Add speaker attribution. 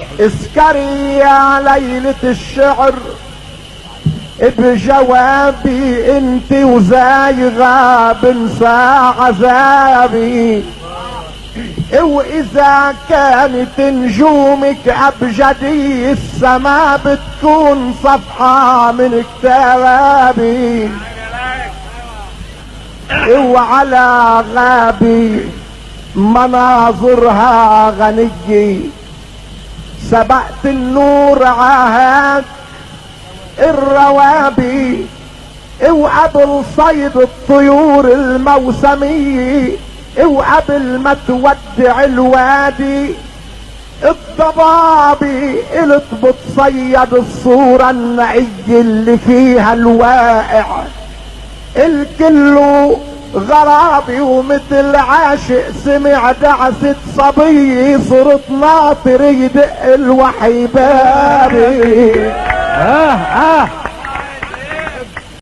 Speaker 1: اسكري يا ليلة الشعر بجوابي انت وزايغة بنسى عذابي، واذا كانت نجومك ابجدي السما بتكون صفحة من كتابي، وعلى غابي مناظرها غنية، سبقت النور عهد الروابي، وقبل صيد الطيور الموسمية، وقبل ما تودع الوادي الضبابي قلت بتصيد الصورة النعية اللي فيها الواقع الكل غرابي، ومثل عاشق سمع دعسة صبي صرت ناطر يدق الوحي بابي.